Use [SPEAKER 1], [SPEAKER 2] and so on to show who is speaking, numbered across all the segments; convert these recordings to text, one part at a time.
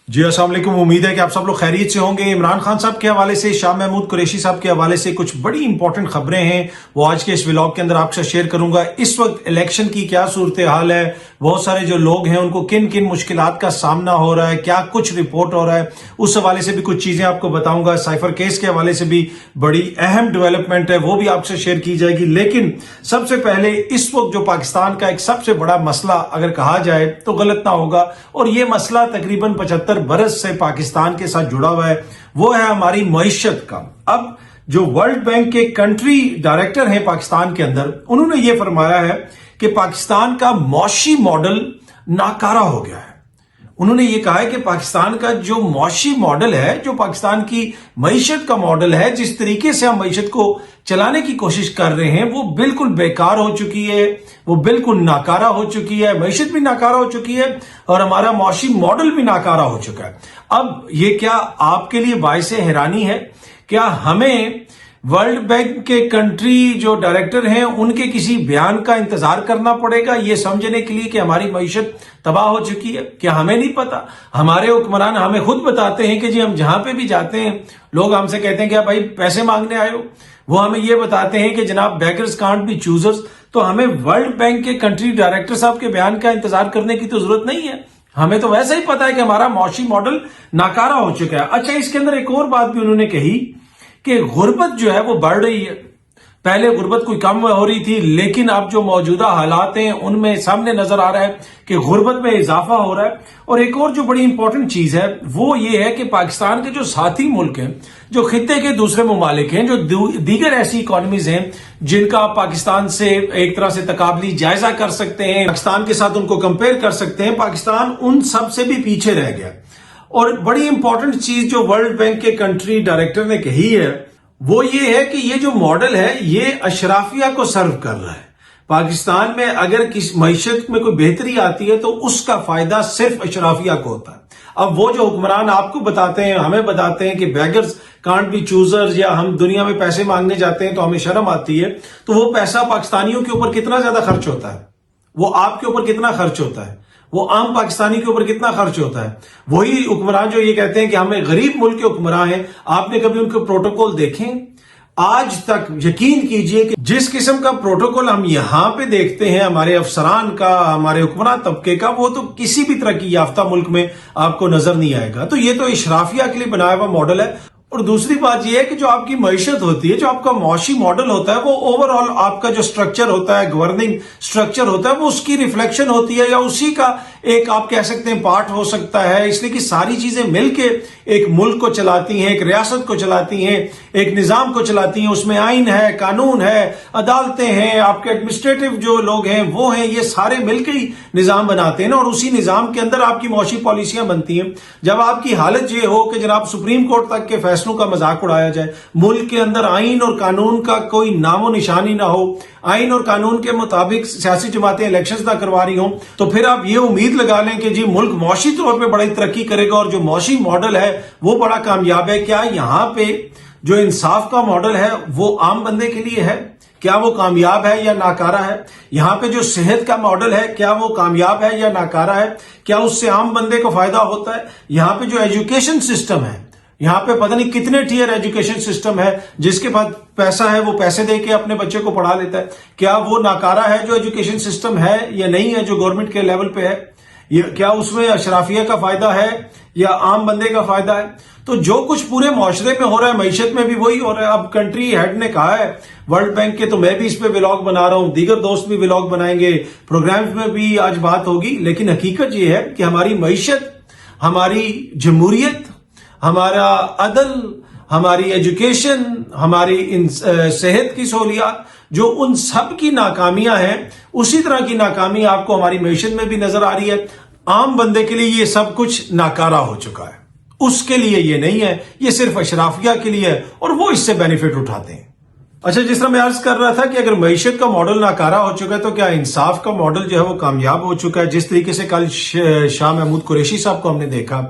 [SPEAKER 1] जी अस्सलाम वालेकुम। उम्मीद है कि आप सब लोग खैरियत से होंगे। इमरान खान साहब के हवाले से, शाह महमूद कुरैशी साहब के हवाले से कुछ बड़ी इंपॉर्टेंट खबरें हैं, वो आज के इस व्लॉग के अंदर आपसे शेयर करूंगा। इस वक्त इलेक्शन की क्या सूरत हाल है, बहुत सारे जो लोग हैं उनको किन किन मुश्किलात का सामना हो रहा है, क्या कुछ रिपोर्ट हो रहा है, उस हवाले से भी कुछ चीजें आपको बताऊंगा। साइफर केस के हवाले से भी बड़ी अहम डेवलपमेंट है, वो भी आपसे शेयर की जाएगी। लेकिन सबसे पहले इस वक्त जो पाकिस्तान का एक सबसे बड़ा मसला अगर कहा जाए तो गलत ना होगा, और ये मसला तकरीबन 75 बरस से पाकिस्तान के साथ जुड़ा हुआ है, वो है हमारी मईशत का। अब जो वर्ल्ड बैंक के कंट्री डायरेक्टर हैं पाकिस्तान के अंदर, उन्होंने ये फरमाया है कि पाकिस्तान का मौशी मॉडल नाकारा हो गया है। उन्होंने ये कहा है कि पाकिस्तान का जो मौशी मॉडल है, जो पाकिस्तान की मईशत का मॉडल है, जिस तरीके से हम मईशत को चलाने की कोशिश कर रहे हैं, वो बिल्कुल बेकार हो चुकी है, वो बिल्कुल नाकारा हो चुकी है। मईशत भी नाकारा हो चुकी है और हमारा मौशी मॉडल भी नाकारा हो चुका है। अब ये क्या आपके लिए बाइसे हैरानी है? क्या हमें वर्ल्ड बैंक के कंट्री जो डायरेक्टर हैं उनके किसी बयान का इंतजार करना पड़ेगा ये समझने के लिए कि हमारी मईशत तबाह हो चुकी है? क्या हमें नहीं पता? हमारे हुक्मरान हमें खुद बताते हैं कि जी हम जहां पे भी जाते हैं, लोग हमसे कहते हैं कि भाई पैसे मांगने आए हो, वो हमें ये बताते हैं कि जनाब बेगर्स कांट बी चूजर्स। तो हमें वर्ल्ड बैंक के कंट्री डायरेक्टर साहब के बयान का इंतजार करने की तो जरूरत नहीं है, हमें तो वैसे ही पता है कि हमारा मौशी मॉडल नाकारा हो चुका है। अच्छा, इसके अंदर एक और बात भी उन्होंने कही कि गुर्बत जो है वो बढ़ रही है। पहले गुर्बत कोई कम हो रही थी, लेकिन अब जो मौजूदा हालात हैं उनमें सामने नजर आ रहा है कि गुर्बत में इजाफा हो रहा है। और एक और जो बड़ी इंपॉर्टेंट चीज है वो ये है कि पाकिस्तान के जो साथी मुल्क हैं, जो खित्ते के दूसरे ममालिक हैं, जो दीगर ऐसी इकोनॉमीज हैं जिनका आप पाकिस्तान से एक तरह से तकाबली जायजा कर सकते हैं, पाकिस्तान के साथ उनको कंपेयर कर सकते हैं, पाकिस्तान उन सब से भी पीछे रह गया। और बड़ी इंपॉर्टेंट चीज जो वर्ल्ड बैंक के कंट्री डायरेक्टर ने कही है वो ये है कि ये जो मॉडल है ये अशराफिया को सर्व कर रहा है। पाकिस्तान में अगर किसी मईशत में कोई बेहतरी आती है तो उसका फायदा सिर्फ अशराफिया को होता है। अब वो जो हुक्मरान आपको बताते हैं, हमें बताते हैं कि बेगर्स कांट बी चूजर्स, या हम दुनिया में पैसे मांगने जाते हैं तो हमें शर्म आती है, तो वो पैसा पाकिस्तानियों के ऊपर कितना ज्यादा खर्च होता है, वो आपके ऊपर कितना खर्च होता है, वो आम पाकिस्तानी के ऊपर कितना खर्च होता है। वही हुक्मरान जो ये कहते हैं कि हमें गरीब मुल्क के हुक्मरान हैं, आपने कभी उनके प्रोटोकॉल देखें? आज तक यकीन कीजिए कि जिस किस्म का प्रोटोकॉल हम यहां पे देखते हैं हमारे अफसरान का, हमारे हुक्मरान तबके का, वो तो किसी भी तरक्की याफ्ता मुल्क में आपको नजर नहीं आएगा। तो ये तो इशराफिया के लिए बनाया हुआ मॉडल है। और दूसरी बात यह है कि जो आपकी मईशत होती है, जो आपका मौशी मॉडल होता है, वो ओवरऑल आपका जो स्ट्रक्चर होता है, गवर्निंग स्ट्रक्चर होता है, वो उसकी रिफ्लेक्शन होती है, या उसी का एक आप कह सकते हैं पार्ट हो सकता है। इसलिए कि सारी चीजें मिलके एक मुल्क को चलाती हैं, एक रियासत को चलाती हैं, एक निजाम को चलाती हैं। उसमें आइन है, कानून है, अदालतें हैं, आपके एडमिनिस्ट्रेटिव जो लोग हैं वो हैं, ये सारे मिलकर ही निजाम बनाते हैं ना, और उसी निजाम के अंदर आपकी मौशी पॉलिसियां बनती हैं। जब आपकी हालत ये हो कि जनाब सुप्रीम कोर्ट तक के फैसलों का मजाक उड़ाया जाए, मुल्क के अंदर आइन और कानून का कोई नामो निशानी ना हो, आइन और कानून के मुताबिक सियासी जमातें इलेक्शंस ना करवा रही हों, तो फिर आप ये उम्मीद लगा लें कि जी मुल्क मौशी तौर पे बड़ी तरक्की करेगा और जो मौशी मॉडल है वो बड़ा कामयाब है। क्या यहां पे जो इंसाफ का मॉडल है वो आम बंदे के लिए है? क्या वो कामयाब है या नाकारा है? यहां पे जो सेहत का मॉडल है, क्या वो कामयाब है या नाकारा है? क्या उससे आम बंदे को फायदा होता है? यहां पे जो एजुकेशन सिस्टम है, यहां पे पता नहीं कितने टियर एजुकेशन सिस्टम है, जिसके पास पैसा है वो पैसे देके अपने बच्चे को पढ़ा लेता है। क्या वो नाकारा है जो एजुकेशन सिस्टम है या नहीं है, जो गवर्नमेंट के लेवल पे है? क्या उसमें अशराफिया का फायदा है या आम बंदे का फायदा है? तो जो कुछ पूरे मुआशरे में हो रहा है, मईशत में भी वही हो रहा है। अब कंट्री हेड ने कहा है वर्ल्ड बैंक के, तो मैं भी इस पे व्लॉग बना रहा हूं, दीगर दोस्त भी व्लॉग बनाएंगे, प्रोग्राम्स में भी आज बात होगी। लेकिन हकीकत ये है कि हमारी मईशत, हमारी जमहूरियत, हमारा अदल, हमारी एजुकेशन, हमारी सेहत की सहूलियात, जो उन सब की नाकामियां हैं, उसी तरह की नाकामी आपको हमारी मईशत में भी नजर आ रही है। आम बंदे के लिए ये सब कुछ नाकारा हो चुका है, उसके लिए ये नहीं है, ये सिर्फ अशराफिया के लिए है और वो इससे बेनिफिट उठाते हैं। अच्छा, जिस तरह मैं अर्ज कर रहा था कि अगर मईशत का मॉडल नाकारा हो चुका है तो क्या इंसाफ का मॉडल जो है वो कामयाब हो चुका है? जिस तरीके से कल शाह महमूद कुरैशी साहब को हमने देखा,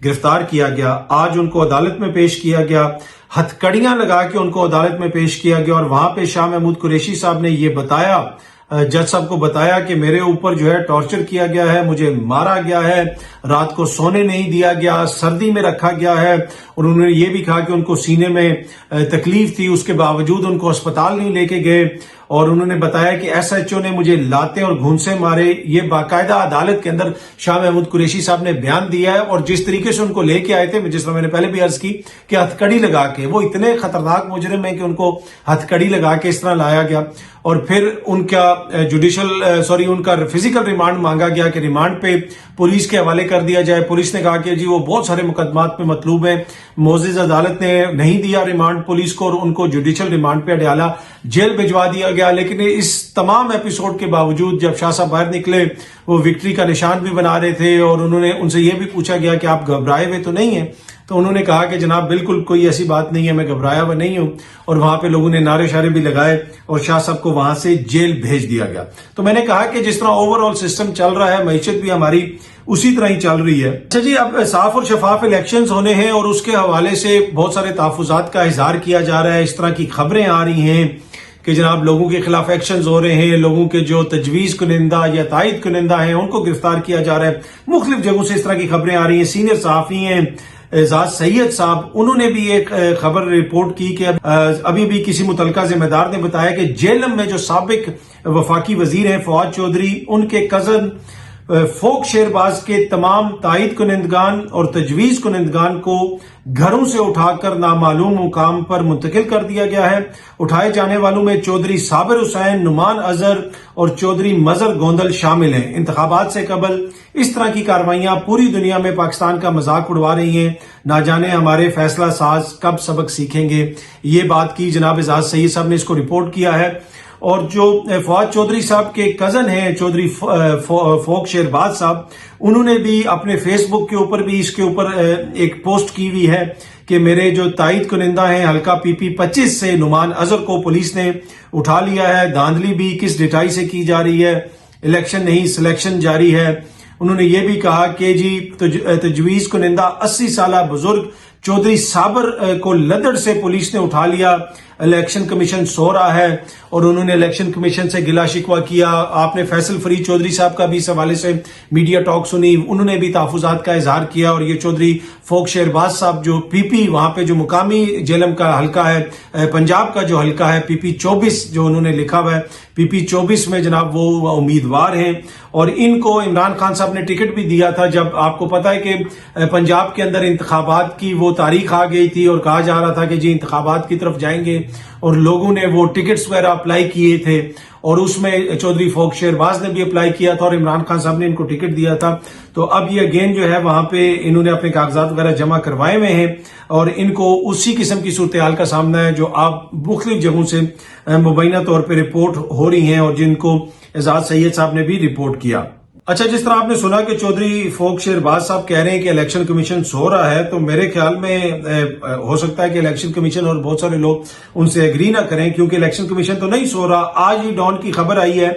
[SPEAKER 1] गिरफ्तार किया गया, आज उनको अदालत में पेश किया गया, हथकड़ियां लगा के उनको अदालत में पेश किया गया, और वहां पे शाह महमूद कुरैशी साहब ने ये बताया जज साहब को बताया कि मेरे ऊपर जो है टॉर्चर किया गया है, मुझे मारा गया है, रात को सोने नहीं दिया गया, सर्दी में रखा गया है, और उन्होंने ये भी कहा कि उनको सीने में तकलीफ थी, उसके बावजूद उनको अस्पताल नहीं लेके गए। और उन्होंने बताया कि एसएचओ ने मुझे लाते और घूंसे मारे। ये बाकायदा अदालत के अंदर शाह महमूद कुरैशी साहब ने बयान दिया है, और जिस तरीके से उनको लेके आए थे, जिस तरह मैंने पहले भी अर्ज की कि हथकड़ी लगा के, वो इतने खतरनाक मुजरिम है कि उनको हथकड़ी लगा के इस तरह लाया गया। और फिर उनका फिजिकल रिमांड मांगा गया कि रिमांड पे पुलिस के हवाले कर दिया जाए। पुलिस ने कहा कि जी वो बहुत सारे मुकदमात पे मतलूब है। मोअज़्ज़िज़ अदालत ने नहीं दिया रिमांड पुलिस को, और उनको जुडिशल रिमांड पे अडयाला जेल भिजवा दिया गया। लेकिन इस तमाम एपिसोड के बावजूद जब शाह साहब बाहर निकले, वो विक्ट्री का निशान भी बना रहे थे, और उन्होंने उनसे ये भी पूछा गया कि आप घबराए हुए तो नहीं है, तो उन्होंने कहा कि जनाब बिल्कुल कोई ऐसी बात नहीं है, मैं घबराया हुआ नहीं हूं। और वहां पे लोगों ने नारे शारे भी लगाए, और शाह साहब को वहां से जेल भेज दिया गया। तो मैंने कहा कि जिस तरह ओवरऑल सिस्टम चल रहा है, मईशत भी हमारी उसी तरह ही चल रही है। अच्छा जी, अब साफ और शफाफ इलेक्शंस होने हैं, और उसके हवाले से बहुत सारे तहफ़्फ़ुज़ात का इज़हार किया जा रहा है। इस तरह की खबरें आ रही हैं कि जनाब लोगों के खिलाफ एक्शंस हो रहे हैं, लोगों के जो तजवीज़ कुनिंदा या तायद कुनिंदा हैं उनको गिरफ्तार किया जा रहा है। मुख्तलिफ जगहों से इस तरह की खबरें आ रही हैं। सीनियर सहाफ़ी हैं एजाज सैयद साहब, उन्होंने भी एक खबर रिपोर्ट की कि अभी भी किसी मुतलका जिम्मेदार ने बताया कि जेलम में जो साबिक वफाकी वजीर हैं फवाद चौधरी, उनके कजन फोक शेरबाज के तमाम तायद कुनिंदगान और तजवीज कुनिंदगान को घरों से उठाकर नामालूम मुकाम पर मुंतकिल कर दिया गया है। उठाए जाने वालों में चौधरी साबिर हुसैन, नुमान अजहर और चौधरी मजर गोंदल शामिल हैं। इंतखाबात से कबल इस तरह की कार्रवाइयां पूरी दुनिया में पाकिस्तान का मजाक उड़वा रही हैं। ना जाने हमारे फैसला साज कब सबक सीखेंगे। ये बात की जनाब एजाज सईद साहब ने इसको रिपोर्ट किया है। और जो फवाद चौधरी साहब के कजन हैं चौधरी फोक शेरबाज साहब, उन्होंने भी अपने फेसबुक के ऊपर भी इसके ऊपर एक पोस्ट की हुई है कि मेरे जो तायद कुनिंदा हैं हल्का पीपी 25 से नुमान अजहर को पुलिस ने उठा लिया है। धांधली भी किस डिटाई से की जा रही है, इलेक्शन नहीं सिलेक्शन जारी है। उन्होंने ये भी कहा कि जी तजवीज कुनिंदा 80 साल बुजुर्ग चौधरी साबर को लदड़ से पुलिस ने उठा लिया, इलेक्शन कमीशन सो रहा है। और उन्होंने इलेक्शन कमीशन से गिला शिकवा किया। आपने फैसल फरीद चौधरी साहब का भी इस हवाले से मीडिया टॉक सुनी, उन्होंने भी तहफ़्फ़ुज़ात का इजहार किया। और ये चौधरी फोक शेरबाज साहब जो पीपी वहां पे जो मुकामी जेलम का हल्का है, पंजाब का जो हल्का है पीपी 24 जो उन्होंने लिखा हुआ है, पीपी 24 में जनाब वो उम्मीदवार हैं। और इनको इमरान खान साहब ने टिकट भी दिया था। जब आपको पता है कि पंजाब के अंदर इंतखाबात की वो तारीख आ गई थी और कहा जा रहा था कि जी इंतखाबात की तरफ जाएंगे, और लोगों ने वो टिकट्स वगैरह अप्लाई किए थे, और उसमें चौधरी फोक शेरबाज ने भी अप्लाई किया था और इमरान खान साहब ने इनको टिकट दिया था। तो अब ये अगेन जो है वहां पे इन्होंने अपने कागजात वगैरह जमा करवाए हुए हैं, और इनको उसी किस्म की सूरत हाल का सामना है जो आप मुख्तलिफ जगहों से मुबैना तौर पर रिपोर्ट हो रही हैं, और जिनको एजाज सैयद साहब ने भी रिपोर्ट किया। अच्छा, जिस तरह आपने सुना कि चौधरी फोक शेरबाज साहब कह रहे हैं कि इलेक्शन कमीशन सो रहा है, तो मेरे ख्याल में हो सकता है कि इलेक्शन कमीशन और बहुत सारे लोग उनसे एग्री ना करें, क्योंकि इलेक्शन कमीशन तो नहीं सो रहा। आज ही डॉन की खबर आई है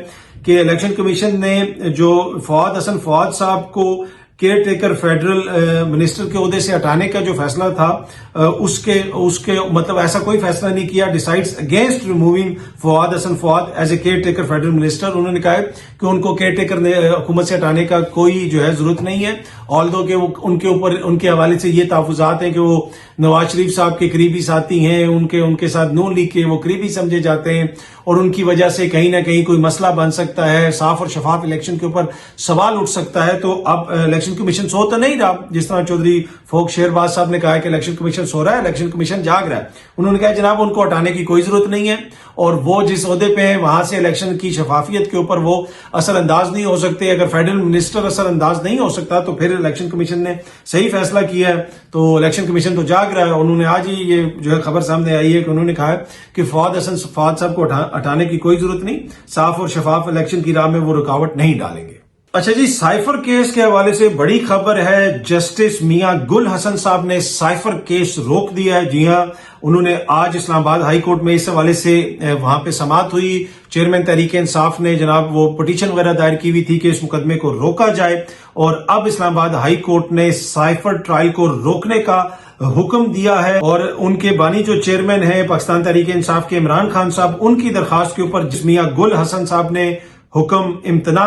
[SPEAKER 1] कि इलेक्शन कमीशन ने जो फवाद साहब को केयर टेकर फेडरल मिनिस्टर के ओहदे से हटाने का जो फैसला था, उसके मतलब ऐसा कोई फैसला नहीं किया। Decides against removing Fawad as a caretaker federal minister. उन्होंने कहा है कि उनको केयर टेकर हुकूमत से हटाने का कोई जो है जरूरत नहीं है। ऑल्दो के उनके ऊपर उनके हवाले से ये तहफ़्फ़ुज़ात हैं कि वो नवाज शरीफ साहब के करीबी साथी हैं, उनके साथ नून लीग के वो करीबी समझे जाते हैं, और उनकी वजह से कहीं ना कहीं कोई मसला बन सकता है, साफ और शफाफ इलेक्शन के ऊपर सवाल उठ सकता है। तो अब इलेक्शन कमीशन सो तो नहीं रहा, जिस तरह चौधरी फोक शेरबाज साहब ने कहा है कि इलेक्शन कमीशन सो रहा है, इलेक्शन कमीशन जाग रहा है। उन्होंने कहा जनाब उनको हटाने की कोई जरूरत नहीं है, और वो जिस ओहदे पे हैं वहां से इलेक्शन की शफाफियत के ऊपर वो असर अंदाज नहीं हो सकते। अगर फेडरल मिनिस्टर असर अंदाज नहीं हो सकता तो फिर इलेक्शन कमीशन ने सही फैसला किया है। तो इलेक्शन कमीशन तो जाग रहा है। उन्होंने आज ही ये जो है खबर सामने आई है कि उन्होंने कहा है कि फवाद साहब को हटाने की कोई जरूरत नहीं, साफ और शफाफ इलेक्शन की राह में वो रुकावट नहीं डालेंगे। अच्छा जी, साइफर केस के हवाले से बड़ी खबर है। जस्टिस मियां गुल हसन साहब ने साइफर केस रोक दिया है। जी हां, उन्होंने आज इस्लामाबाद हाई कोर्ट में इस हवाले से वहां पे समाअत हुई। चेयरमैन तहरीक इंसाफ ने जनाब वो पिटीशन वगैरह दायर की हुई थी कि इस मुकदमे को रोका जाए, और अब इस्लामाबाद हाई कोर्ट ने साइफर ट्रायल को रोकने का हुक्म दिया है। और उनके बानी जो चेयरमैन है पाकिस्तान तहरीक इंसाफ के इमरान खान साहब, उनकी दरखास्त के ऊपर मियां गुल हसन साहब ने हुक्म इम्तना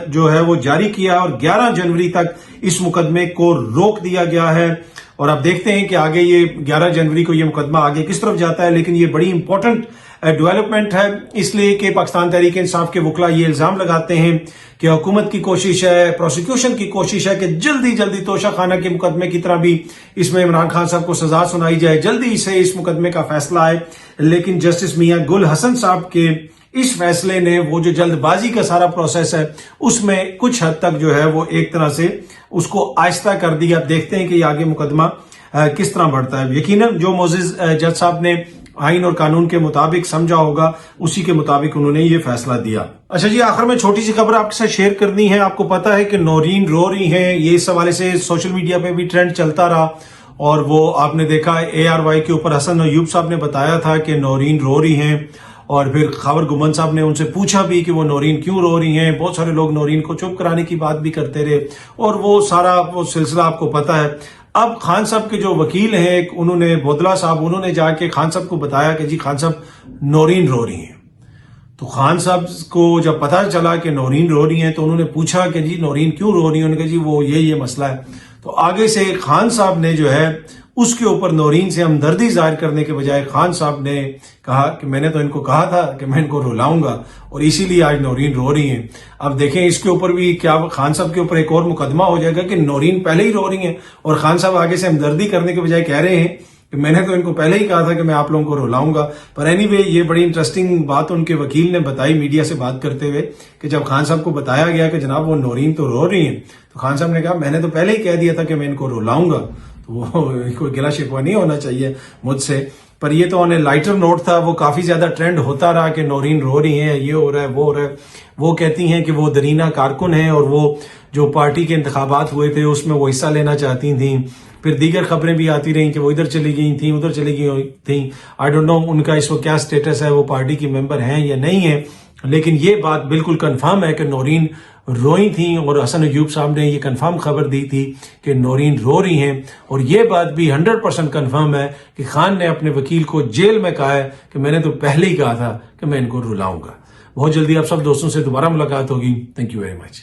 [SPEAKER 1] जो है वो जारी किया और 11 जनवरी तक इस मुकदमे को रोक दिया गया है। और अब देखते हैं कि आगे ये 11 जनवरी को ये मुकदमा आगे किस तरफ जाता है। लेकिन ये बड़ी इंपॉर्टेंट डेवलपमेंट है, इसलिए कि पाकिस्तान तहरीक इंसाफ के वकला ये इल्जाम लगाते हैं कि हुकूमत की कोशिश है, प्रोसिक्यूशन की कोशिश है कि जल्दी जल्दी तोशा खाना के मुकदमे की तरह भी इसमें इमरान खान साहब को सजा सुनाई जाए, जल्दी से इस मुकदमे का फैसला आए। लेकिन जस्टिस मियां गुल हसन साहब के इस फैसले ने वो जो जल्दबाजी का सारा प्रोसेस है उसमें कुछ हद तक जो है वो एक तरह से उसको आहिस्ता कर दिया। अब देखते हैं कि ये आगे मुकदमा किस तरह बढ़ता है। यकीनन जो मोजिज जज साहब ने आइन और कानून के मुताबिक समझा होगा, उसी के मुताबिक उन्होंने ये फैसला दिया। अच्छा जी, आखिर में छोटी सी खबर आपके साथ शेयर करनी है। आपको पता है कि नौरीन रो रही हैं, ये इस हवाले से सोशल मीडिया पे भी ट्रेंड चलता रहा, और वो आपने देखा ARY के ऊपर हसन अयूब साहब ने बताया था कि नौरीन रो रही हैं, और फिर खबर गुमन साहब ने उनसे पूछा भी कि वो नौरीन क्यों रो रही हैं। बहुत सारे लोग नौरीन को चुप कराने की बात भी करते रहे, और वो सारा वो सिलसिला आपको पता है। अब खान साहब के जो वकील हैं, उन्होंने बोदला साहब, उन्होंने जाके खान साहब को बताया कि जी खान साहब नौरीन रो रही हैं। तो खान साहब को जब पता चला कि नौरीन रो रही हैं तो उन्होंने पूछा कि जी नौरीन क्यों रो रही है। उन्होंने कहा जी वो ये मसला है। तो आगे से खान साहब ने जो है उसके ऊपर नौरीन से हमदर्दी जाहिर करने के बजाय खान साहब ने कहा कि मैंने तो इनको कहा था कि मैं इनको रुलाऊंगा, और इसीलिए आज नौरीन रो रही हैं। अब देखें इसके ऊपर भी क्या खान साहब के ऊपर एक और मुकदमा हो जाएगा कि नौरीन पहले ही रो रही हैं, और खान साहब आगे से हमदर्दी करने के बजाय कह रहे हैं कि मैंने तो इनको पहले ही कहा था कि मैं आप लोगों को रुलाऊंगा। पर एनीवे, ये बड़ी इंटरेस्टिंग बात उनके वकील ने बताई मीडिया से बात करते हुए कि जब खान साहब को बताया गया कि जनाब वो नौरीन तो रो रही हैं, तो खान साहब ने कहा मैंने तो पहले ही कह दिया था कि मैं इनको रुलाऊंगा। तो वो कोई गिला शिकवा नहीं होना चाहिए मुझसे। पर ये तो ऑन ए लाइटर नोट था, वो काफी ज्यादा ट्रेंड होता रहा कि नौरीन रो रही हैं, ये हो रहा है, वो हो रहा है। वो कहती हैं कि वो दरीना कारकुन है, और वो जो पार्टी के इंतखाबात हुए थे उसमें वो हिस्सा लेना चाहती थी। फिर दीगर खबरें भी आती रही कि वो इधर चली गई थी, उधर चली गई थी। आई डोंट नो उनका इस वक्त क्या स्टेटस है, वो पार्टी की मेंबर हैं या नहीं है। लेकिन ये बात बिल्कुल कंफर्म है कि नौरीन रोई थी, और हसन अयूब साहब ने ये कंफर्म खबर दी थी कि नौरीन रो रही हैं। और ये बात भी 100% कंफर्म है कि खान ने अपने वकील को जेल में कहा है कि मैंने तो पहले ही कहा था कि मैं इनको रुलाऊंगा। बहुत जल्दी आप सब दोस्तों से दोबारा मुलाकात होगी। Thank you very much.